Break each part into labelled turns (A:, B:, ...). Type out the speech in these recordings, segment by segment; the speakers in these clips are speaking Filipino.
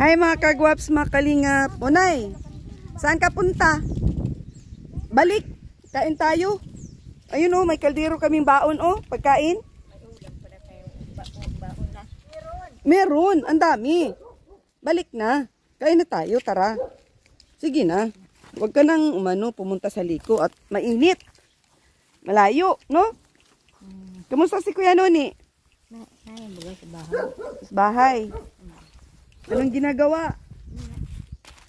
A: Hi mga kagwaps, mga kalingap. Unay, saan ka punta? Balik, kain tayo. Ayun oh, may kaldero kaming baon oh, pagkain. Meron, ang dami. Balik na, kain na tayo, tara. Sige na, huwag ka nang pumunta sa liko at mainit. Malayo, no? Kamusta si Kuya Noni? Sa bahay. Anong ginagawa?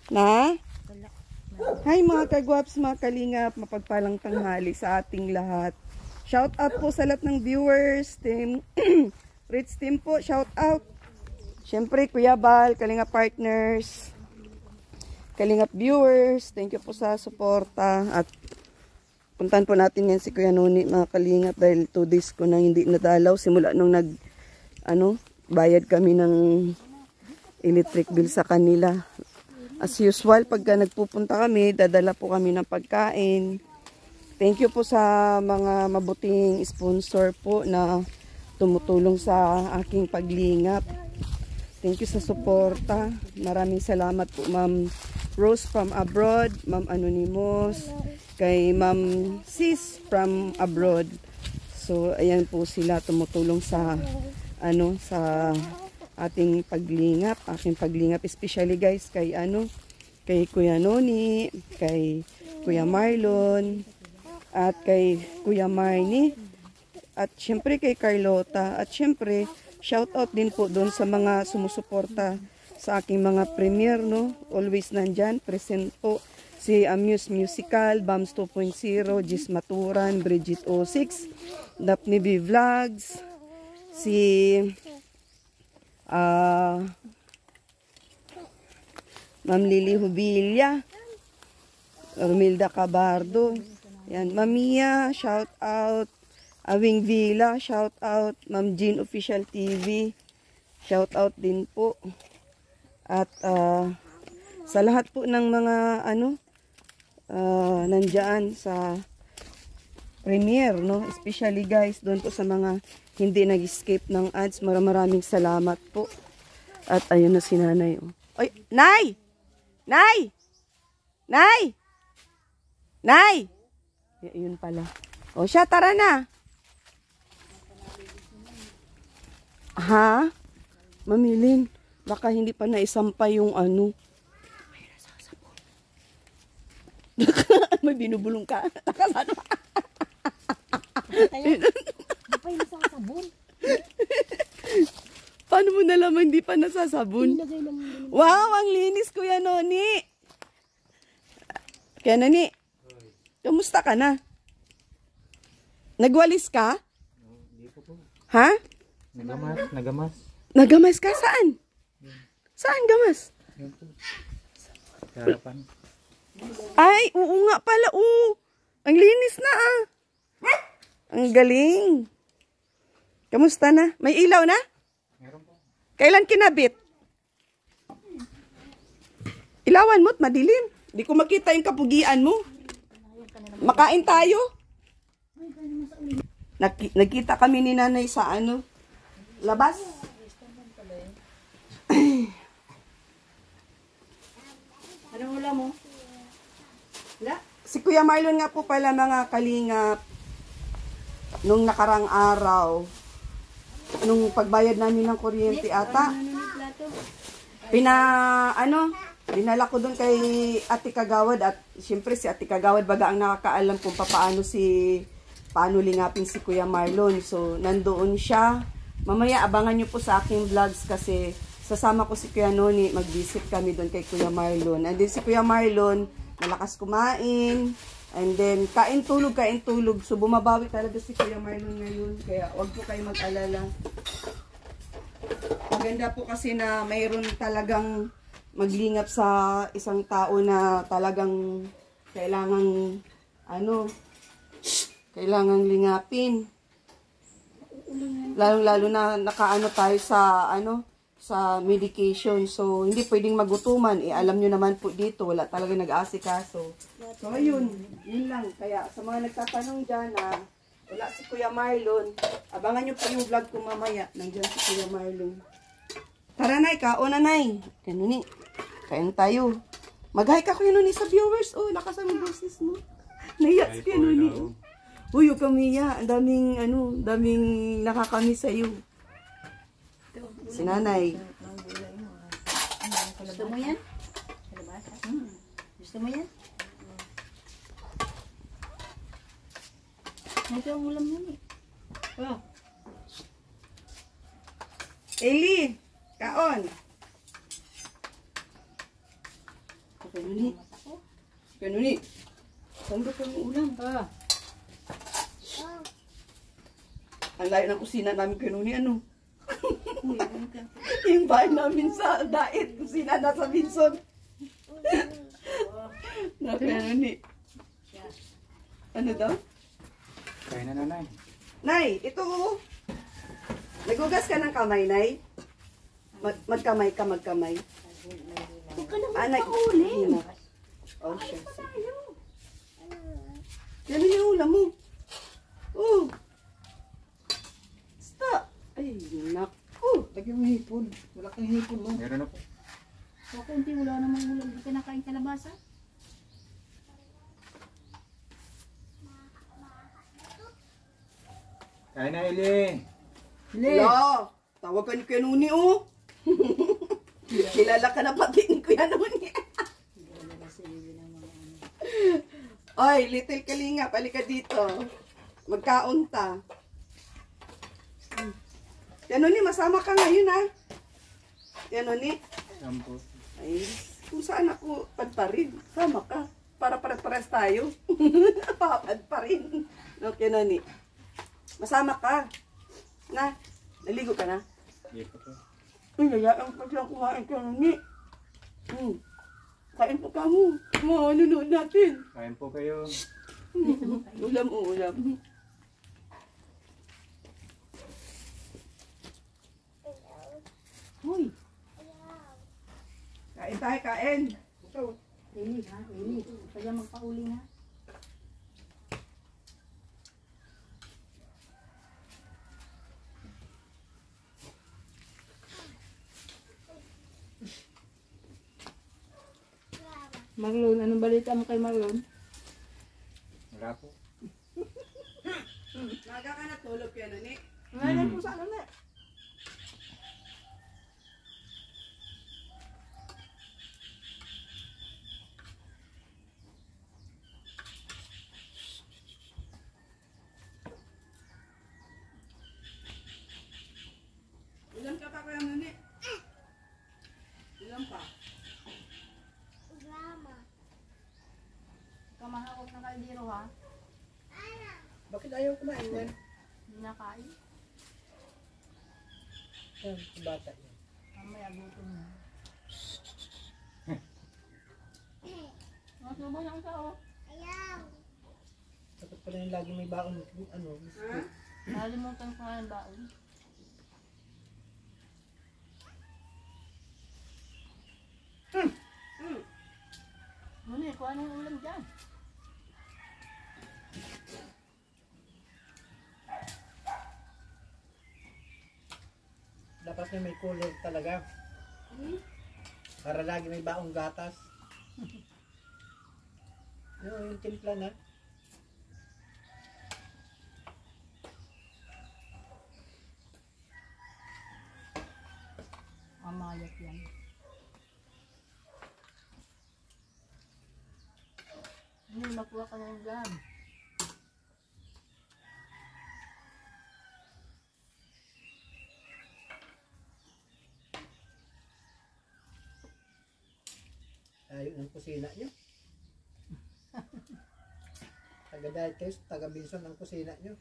A: Na? Hi mga kagwaps, mga kalingap, mapagpalang tanghali sa ating lahat. Shout out po sa lahat ng viewers, team Rich team po, shout out. Siyempre Kuya Bal, Kalingap partners, Kalingap viewers, thank you po sa suporta. At puntahan po natin yan si Kuya Noni mga kalingap dahil 2 days ko na hindi nadalaw simula nung bayad kami ng electric bill sa kanila. As usual, pagka nagpupunta kami, dadala po kami ng pagkain. Thank you po sa mga mabuting sponsor po na tumutulong sa aking paglingap. Thank you sa suporta. Maraming salamat po Ma'am Rose from abroad, Ma'am Anonymous, kay Ma'am Sis from abroad. So ayan po sila tumutulong sa sa ating paglingap, especially guys kay kay Kuya Noni, kay Kuya Marlon, at kay Kuya Marnie, at syempre kay Carlota, at syempre shout out din po doon sa mga sumusuporta sa aking mga premiere, no? Always nandyan, present po si Amuse Musical, Bams 2.0, Gis Maturan, Bridget 06, Daphne B Vlogs, si Ma'am Lily Hubilia, Romilda Cabardo, yan, Mamia, shout out, Awing Villa, shout out, Ma'am Jean Official TV, shout out din po. At sa lahat po ng mga nandiyan sa premiere, no? Especially guys, doon po sa mga hindi nag-escape ng ads, maraming salamat po. At ayun na si Nanay. Oh. Oy, Nay! Nay! Nay! Nay! Yun pala. O siya, tara na. Ha? Mamilin. Baka hindi pa naisampay yung May nasasabon. May binubulong ka. Nakasano?
B: Hindi pa yung nasasabon.
A: Paano mo nalaman hindi pa nasasabon? Wow, ang linis Kuya Noni. Kaya Noni, kamusta ka na? Nagwalis ka?
C: Hindi po.
A: Ha?
C: Nagamas.
A: Nagamas ka? Saan? Saan gamas?
C: Sa harapan.
A: Ay, oo nga pala. Oo. Ang linis na Ang galing. Kamusta na? May ilaw na?
C: Meron po.
A: Kailan kinabit? Ilawan mo't madilim. Di ko makita yung kapugian mo. Makain tayo. Nagkita kami ni Nanay sa labas. Anong hula mo? Wala? Si Kuya Marlon nga po pala mga kalingap. Nung nakarang araw, nung pagbayad namin ng kuryente ata, dinala ko doon kay Ate Kagawad, at siyempre si Ate Kagawad baga ang nakakaalam kung paano lingapin si Kuya Marlon. So nandoon siya. Mamaya abangan nyo po sa aking vlogs kasi sasama ko si Kuya Noni, mag-visit kami doon kay Kuya Marlon. And then si Kuya Marlon, malakas kumain. And then, kain tulog. So, bumabawi talaga si Kuya Marlon ngayon. Kaya, wag po kayo mag-alala. Maganda po kasi na mayroon talagang maglingap sa isang tao na talagang kailangang lingapin. Lalo na nakaano tayo sa medication. So, hindi pwedeng magutuman. Alam nyo naman po dito, wala talaga nag-aasikaso. So, ayun. Yun lang. Kaya, sa mga nagtatanong dyan na wala si Kuya Marlon, abangan nyo pa yung vlog ko mamaya. Nandiyan si Kuya Marlon. Tara, Nay. Kaon na, Nay. Kaya ni. Kain tayo. Mag-hi ka kuya Nuni sa viewers. Oh, lakas ang boses mo. Naiyak si kuya Nuni. Uy, huwag kamiya. Ang daming nakakamiss sa'yo. Si Nanay.
B: Gusto mo yan? Gusto mo yan? Ito ang ulam yan eh. Oh.
A: Eli, kaon. Kuya Nuni. Kuya Nuni. Saan ba kami ulam? Ang layo ng kusina namin kuya Nuni, ano? Yung bahay namin sa Dait, kusina nasa Vinson. Na kuya Nuni. Ano daw?
C: Kain na, nanay.
A: Nay, ito oh. Nagugas ka ng kamay, Nay? Magkamay ka, magkamay.
B: Huwag ka naman
A: Anay,
B: paulim.
A: oh, sure. Yan yung ulam mo. Oh. Stop. Ay, naku.
D: Lagyan mo hipon. Wala kang hipon mo.
C: Meron na po.
B: Huwag kunti, wala namang ulam. Hindi ka nakain kalabasa.
C: Kain na, Eli.
A: Hello. Tawag ka ni Kuya Nuni, oh. Kilala ka na pati ni Kuya Nuni. Oy, little kalinga, palika dito. Magkaon ta. Kuya Nuni, masama ka ngayon, ha? Kuya Nuni.
C: Sampo.
A: Ay, kung saan ako padparin, sama ka. Para pares tayo. Papad pa rin. Okay, Nuni. Masama ka. Na, naligo ka na?
C: Hindi po po.
A: Uy, nayaan pa siyang kumain ka, Nuni. Kain pa ka mo. Manunood natin.
C: Kain po kayo.
A: Ulam o ulam.
B: Uy.
A: Kain tayo, kain.
B: Eli ha, Eli. Kaya magpauling ha. Marlon, anong balita mo kay Marlon?
C: Wala po.
A: Naga ka na tulog yan, Nuni.
B: Ngayon po sa ano na?
A: Ulam ka pa, Kuya Nuni. Ulam pa.
B: Kamahawak na kaldero ha?
D: Bakit ayaw kumain yan?
B: Hindi nakain.
D: Yan, bata yan.
B: Mamaya gutom na. Mas ba yung tao?
D: Dapat pala yung lagi may baon. Ano, biscuit.
B: Nalimutan ko nga yung baon. Muna, kuha ng ulam dyan.
D: Dapat na may cooler talaga. Para lagi may baong gatas. Yung timpla na.
B: Amayat yan. Makuha ka ng ulam.
D: Ayaw ng kusina nyo. Taga-diet kayo, taga-Binson ang kusina nyo.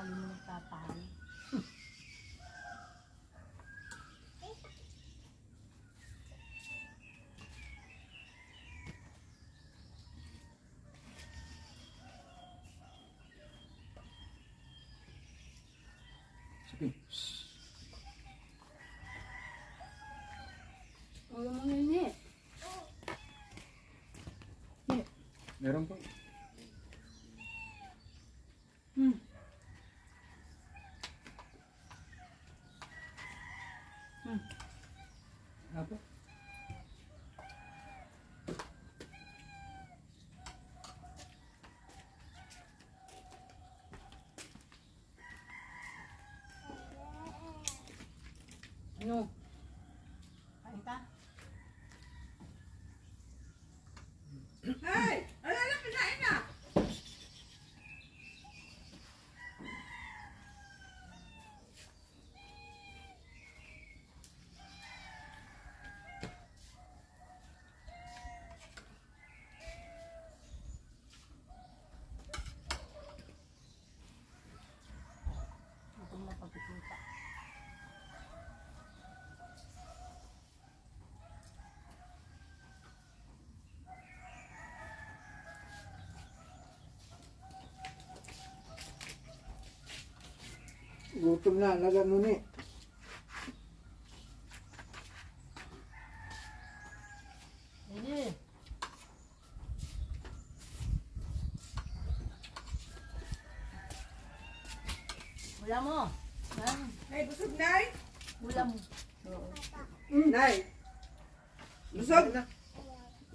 B: Lalo mo nagtatalo.
C: Sige.
B: Ulo mo nini.
C: Meron po. Apa?
B: Ano? Kain ka?
A: Hey! Ano na pinain na?
B: Ito na pagkikita.
D: Gutom na, nagano ni.
B: Nini. Wala mo. Yan.
A: Nay, busog, Nay?
B: Wala mo.
A: Nay, busog?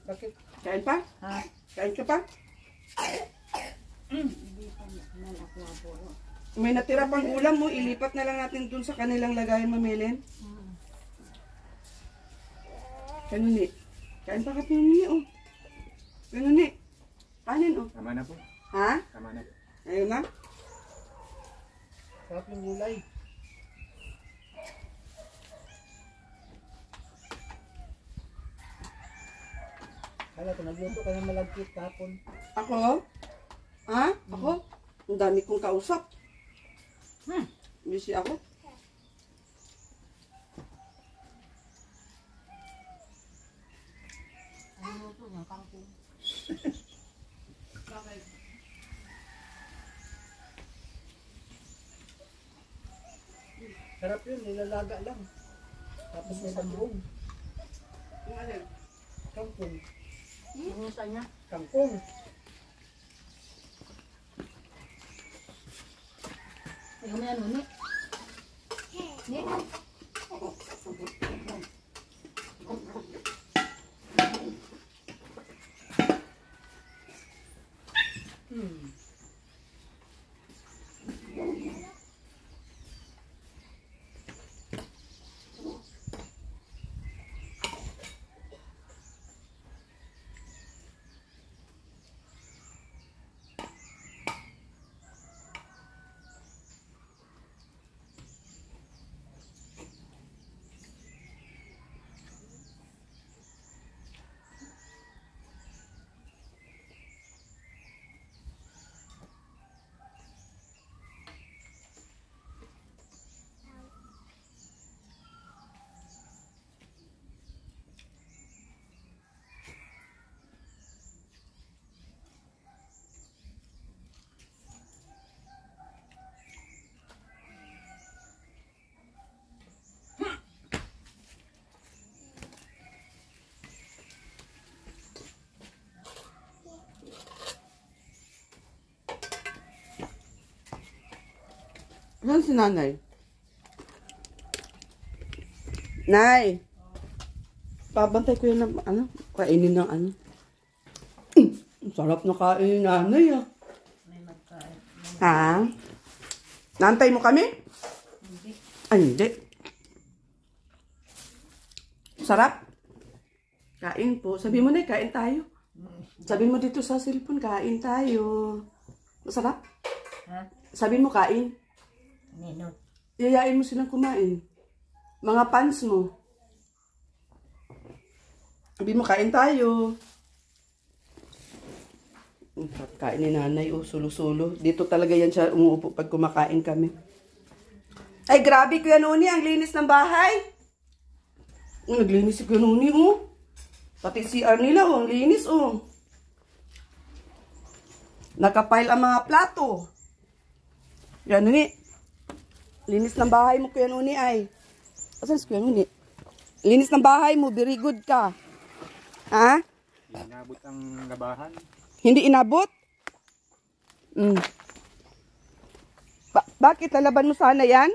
D: Bakit?
A: Kain pa?
B: Ha?
A: Kain ka pa?
B: Hindi pa naman ako napuro.
A: May natira pang ulam mo, ilipat na lang natin dun sa kanilang lagayan, mamilin. Kanuni. Kain pa ka pinuni, oh. Kanuni. Kanin, oh.
C: Tama na po.
A: Ha?
C: Tama na po.
A: Ayun na?
D: Sarap yung gulay. Kala ko nagluto ka ng malagkit kahapon.
A: Ako? Ha? Ako? Ang dami kong kausap. Busy ako.
B: Ano ito? Yung kangkong.
D: Sarap yun, nilalaga lang. Tapos may bagoong.
A: Yung alin?
D: Kangkong.
B: Inusa niya.
D: Kangkong.
B: Ayaw mo yan, Nuni. Ni.
A: Saan si nanay? Nay! Pabantay ko yun ng ano, kainin ng ano. Ang sarap na kain ni nanay ah.
B: May magkain.
A: Ha? Nantay mo kami?
B: Hindi.
A: Ay, hindi. Sarap? Kain po. Sabi mo na, kain tayo. Sabi mo dito sa cellphone, kain tayo. Masarap?
B: Ha?
A: Sabi mo, kain.
B: Nino.
A: Yayain mo silang kumain. Mga fans mo. Sabi mo, kain tayo. Kain ni nanay, oh, sulo-sulo. Dito talaga yan siya umuupo pag kumakain kami. Ay, grabe, Kuya Nuni, ang linis ng bahay. Naglinis si Kuya Nuni, oh. Pati CR nila, oh, ang linis, oh. Nakapile ang mga plato. Kuya Nuni, linis ng bahay mo, Kuya Nuni, ay. Asan si Kuya Nuni? Linis ng bahay mo, very good ka. Ha?
C: Inabot ang labahan.
A: Hindi inabot? Bakit? Lalaban mo sana yan?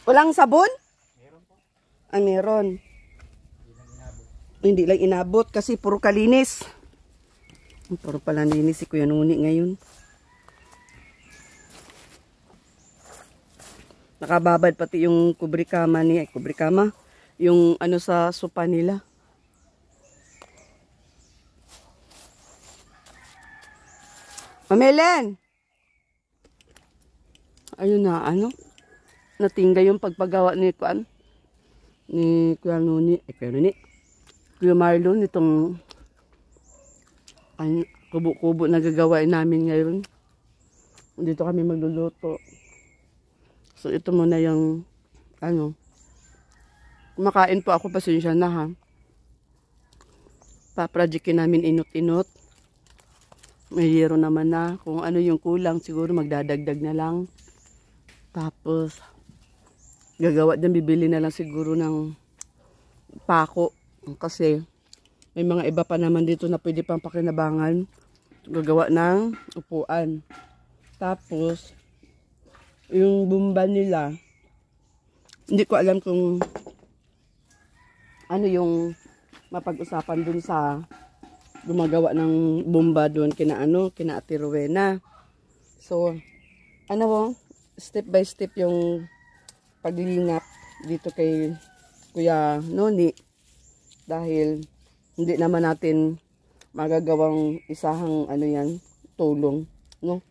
A: Walang sabon?
C: Meron po.
A: Ah, meron. Hindi lang inabot kasi puro kalinis. Puro pala linis si Kuya Nuni ngayon. Nakababad pati yung kubrikama niya. Kubrikama? Yung ano sa sopa nila. Mamelen! Ayun na, ano? Natingga yung pagpagawa ni Kuan. Ni Kuya Nuni. Kuya Nuni. Kuya Marlon, itong kubo-kubo na gagawain namin ngayon. Dito kami magluluto. So, ito muna yung, ano, kumakain po ako, pasensya na ha. Paprojectin namin inot-inot. May yero naman na. Kung ano yung kulang, siguro magdadagdag na lang. Tapos, gagawa din, bibili na lang siguro ng pako. Kasi, may mga iba pa naman dito na pwede pang pakinabangan. Gagawa ng upuan. Tapos, yung bumba nila, hindi ko alam kung ano yung mapag-usapan dun sa gumagawa ng bomba doon kina Ate Rowena. So, step by step yung paglingap dito kay Kuya Noni. Dahil hindi naman natin magagawang isahang tulong, no?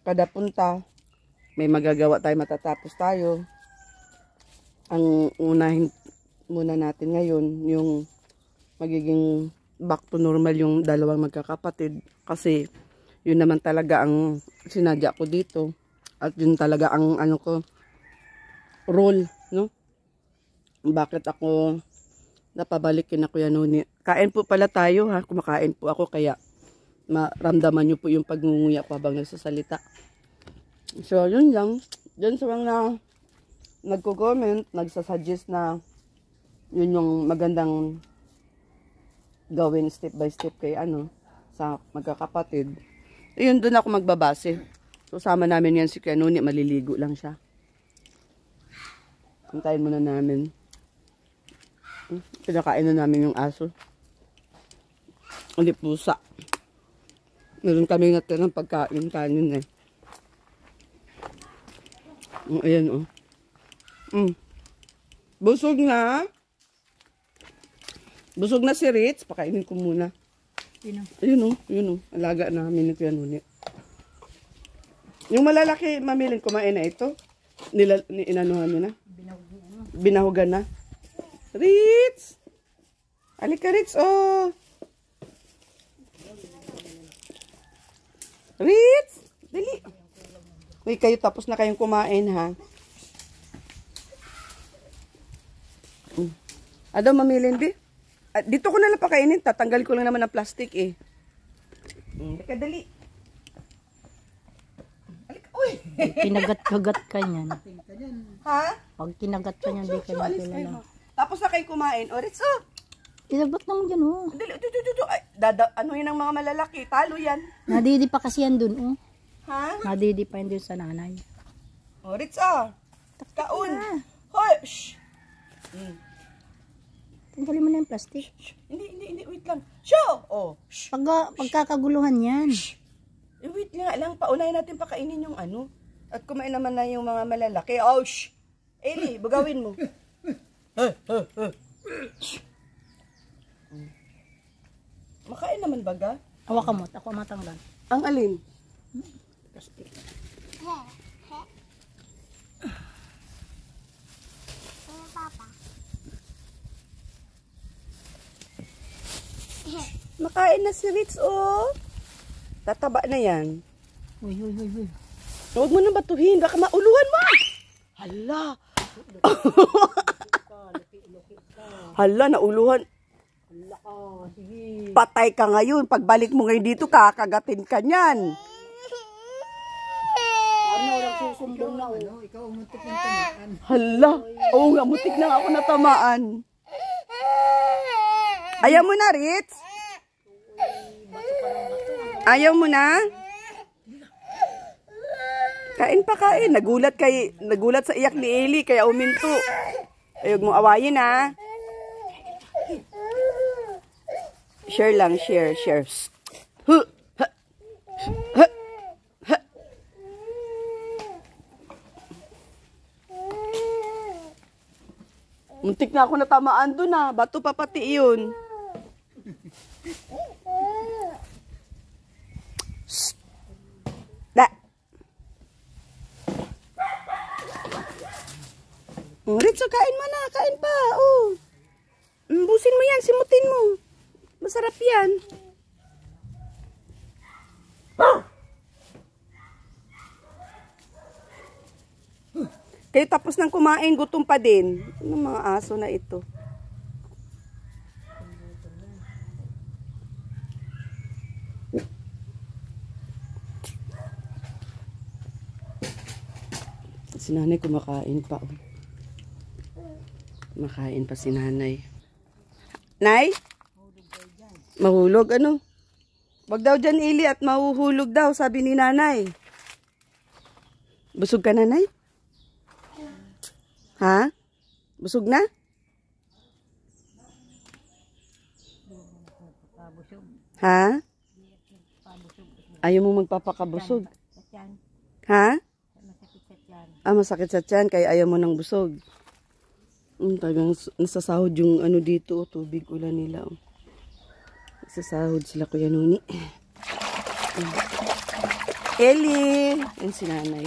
A: Kada punta, may magagawa tayo, matatapos tayo. Ang unahin muna natin ngayon, yung magiging back to normal yung dalawang magkakapatid. Kasi, yun naman talaga ang sinadya ko dito. At yun talaga ang role, no? Bakit ako napabalik kina Kuya Noni. Kain po pala tayo, ha? Kumakain po ako, kaya maramdaman nyo po yung pagngunguya ko habang nagsasalita. So, yun lang. Dyan sa mga nagko-comment, nagsasuggest na yun yung magandang gawin step by step kay sa magkakapatid. Yun, doon ako magbabase. So, sama namin yan si Kuya Noni, maliligo lang siya. Antayin muna namin. Pinakain na namin yung aso. Hindi pusa. Meron kami natin ng pagkain kanin eh. Ayan Busog na. Busog na si Ritz. Pakainin ko muna. Ayun Alaga namin ni Kuya Nuni. Yung malalaki, mamilin kumain na ito. Inanuhan niyo na. Binahugan na. Ritz! Alika Ritz, oh! Ritz! Dali! Uy, kayo tapos na kayong kumain, ha? Ado, mamilin, di? Dito ko na lang pakainin. Tatanggal ko lang naman ng plastic, eh. Alika, dali. Alika, uy!
B: Kinagat-kagat ka niyan.
A: Ha?
B: Pag kinagat ka niyan, di ka na
A: Alis
B: kilala.
A: kayo. Tapos na kayo kumain. O, Ritz, oh!
B: Kinagat naman dyan, oh.
A: Dali, ano yun ang mga malalaki? Talo yan.
B: Nadidi pa kasi yan dun, oh.
A: Ha?
B: Nadidi pa yan dun sa nanay.
A: O, Ritz, oh! Kaun! Hoy! Shh!
B: Tanggalin mo na yung plastic.
A: Hindi, wait lang. Show! Oh, shh!
B: Pagkakaguluhan yan.
A: Wait lang. Paunahin natin pakainin yung At kumain naman na yung mga malalaki. Oh, shh! Eli, bugawin mo. Makain naman baga?
B: Awa ka mo, ako matanggal.
A: Ang alin?
B: Plastic.
A: kumakain na si Ritz, oh. Tataba na yan.
B: Uy.
A: Huwag mo na batuhin, baka mauluhan mo. Hala. Hala, nauluhan.
B: Hala ka, sige.
A: Patay ka ngayon. Pagbalik mo ngayon dito, kakagatin ka niyan.
B: Ano, walang susumbong na, oh.
D: Ikaw umuntok ng tamaan.
A: Hala. Oo nga, mutik na ako natamaan. Ayaw mo na, Ritz? Ayaw mo na? Kain pa, kain. Nagulat sa iyak ni Eli, kaya uminto. Ayog mo awayin, ha? Share lang, share. Huh. Muntik na ako natamaan doon, ha? Bato pa pati yun. Da. Ritso, kain mo na. Kain pa. Oh. Busin mo yan. Simutin mo. Masarap yan. Kayo tapos nang kumain, gutom pa din. Ano mga aso na ito? Si nanay kumakain pa. Kumakain pa si nanay. Nay? Mahulog ano? Wag daw dyan, Ili, at mahuhulog daw, sabi ni nanay. Busog ka, nanay? Ha? Busog na? Ha? Ayaw mo magpapakabusog? Ha? Masakit sa tiyan, kaya ayaw mo ng busog. Tagang nasasahod yung ano dito, tubig ulan nila. Nasasahod sila, Kuya Nuni. Eli! Yan si nanay.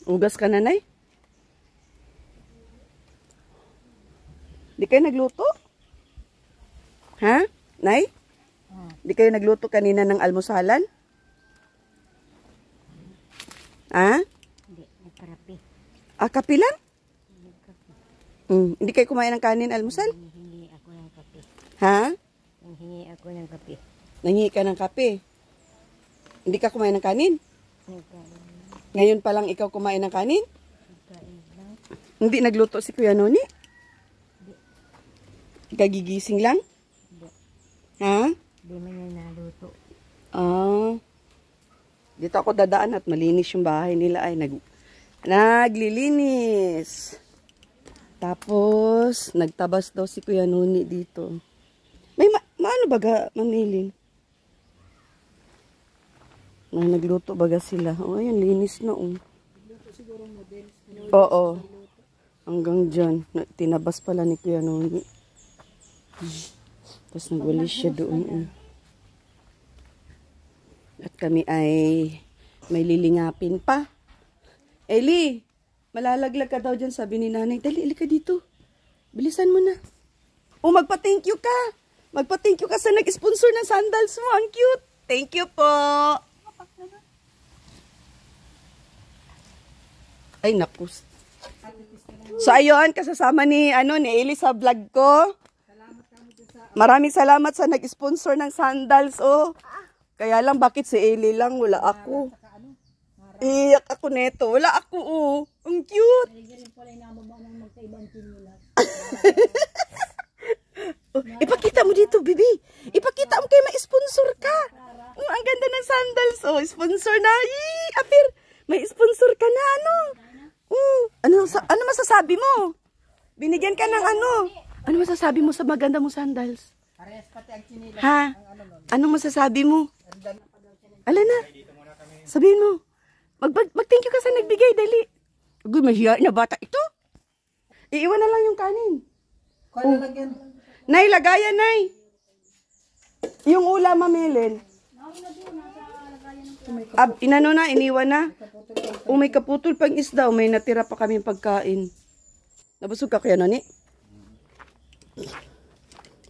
A: Ugas ka, nanay? Di kayo nagluto? Ha? Nay? Di kayo nagluto kanina ng almusalan? Ha?
B: Hindi, nagkarapi.
A: Kape lang? Hindi kayo kumain ng kanin almusal?
B: Hingi ako ng kape.
A: Ha?
B: Hingi ako ng kape.
A: Nangingi ka ng kape? Hindi ka kumain ng kanin? Ngayon pa lang ikaw kumain ng kanin? Hindi nagluto si Kuya Noni? Kagigising lang? Ha?
B: Hindi man yan naluto.
A: Dito ako dadaan at malinis yung bahay nila ay naglilinis. Tapos nagtabas daw si Kuya Noni dito. May maano baga maniling? Nagluto baga sila. Ayan, linis na. Oo. Hanggang dyan. Tinabas pala ni Kuya Noni. Tapos nagwalis siya doon. At kami ay may lilingapin pa. Eli, malalaglag ka daw dyan, sabi ni nanay. Dali, ka dito. Bilisan mo na. Magpa-thank you ka. Magpa-thank you ka sa nag-sponsor ng sandals mo. Ang cute. Thank you po. Ay, napus. So, ayun, kasasama ni Eli sa vlog ko. Maraming salamat sa nag-sponsor ng sandals, oh. Kaya lang, bakit si Eli lang? Wala ako. Iyak ako neto. Wala ako, oh. Ang cute. Ipakita mo dito, bibi. Ipakita mo kayo ma-sponsor ka. Ang ganda ng sandals, oh. Sponsor na. Apir, may sponsor ka na, ano? Ano masasabi mo? Binigyan ka ng ano? Ano masasabi mo sa maganda mong sandals?
D: Parehas pati ang chinila.
A: Ha? Anong masasabi mo? Ala na. Sabihin mo. Mag-thank you ka sa nagbigay, dali. Uy, mahiya na bata ito. Iiwan na lang yung kanin.
D: Kaya lagyan.
A: Nay, lagayan, Nay. Yung ulam, mamilin. Inano na, iniwan na. May kaputol pang isda. May natira pa kami pagkain. Nabusog ka kaya, Nani?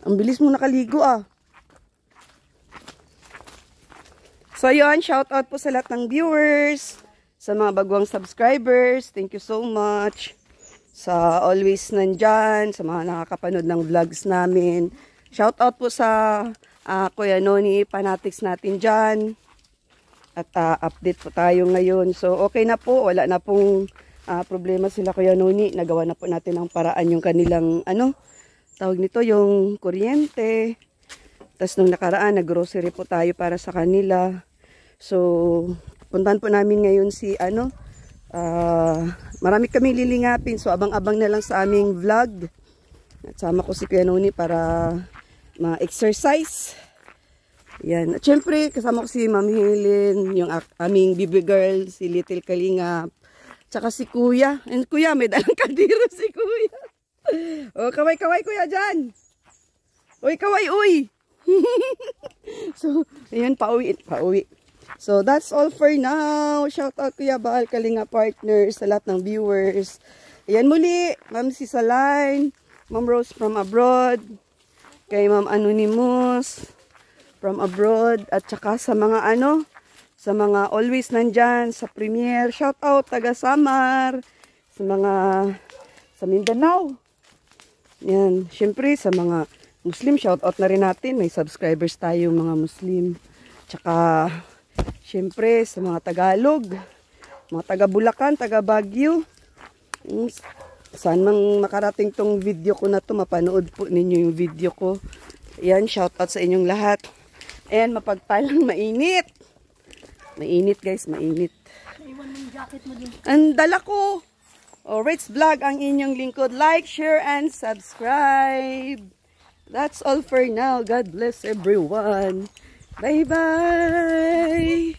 A: Ang bilis mo nakaligo ah. So yun, shout out po sa lahat ng viewers, sa mga bagong subscribers. Thank you so much. Sa always nandyan, sa mga nakakapanood ng vlogs namin. Shout out po sa Kuya Noni fanatics natin dyan. At update po tayo ngayon. So okay na po, wala na pong problema sila Kuya Noni. Nagawa na po natin ang paraan yung kanilang tawag nito, yung kuryente. Tapos nung nakaraan, nag-grocery po tayo para sa kanila. So, puntahan po namin ngayon si marami kaming lilingapin. So, abang-abang na lang sa aming vlog. At sama ko si Kuya Noni para ma-exercise. Yan. At syempre, kasama ko si Ma'am Helen, yung aming baby girl, si Little Kalingap. Tsaka si Kuya. And Kuya, may dalang kadiro si Kuya. Oh, kaway-kaway Kuya dyan. Uy, kaway, uy. So, ayan, pauwi. So, that's all for now. Shout out Kuya Bal, Kalinga Partners, sa lahat ng viewers. Ayan muli, Ma'am Sisaline, Ma'am Rose from abroad, kay Ma'am Anonymous from abroad, at saka sa mga sa mga always nandyan, sa premiere. Shout out, taga Samar, sa mga, sa Mindanao. Yan, syempre sa mga Muslim, shout out na rin natin. May subscribers tayo mga Muslim. Tsaka, syempre sa mga Tagalog, mga taga Bulacan, taga Baguio. Saan mang makarating tong video ko na to, mapanood po ninyo yung video ko. Yan, shout out sa inyong lahat. And mapagpalang mainit. Mainit guys, mainit.
B: Naiwan mo yung jacket mo din.
A: Ang dala ko. Rich Vlog ang inyong lingkod. Like, share, and subscribe. That's all for now. God bless everyone. Bye-bye.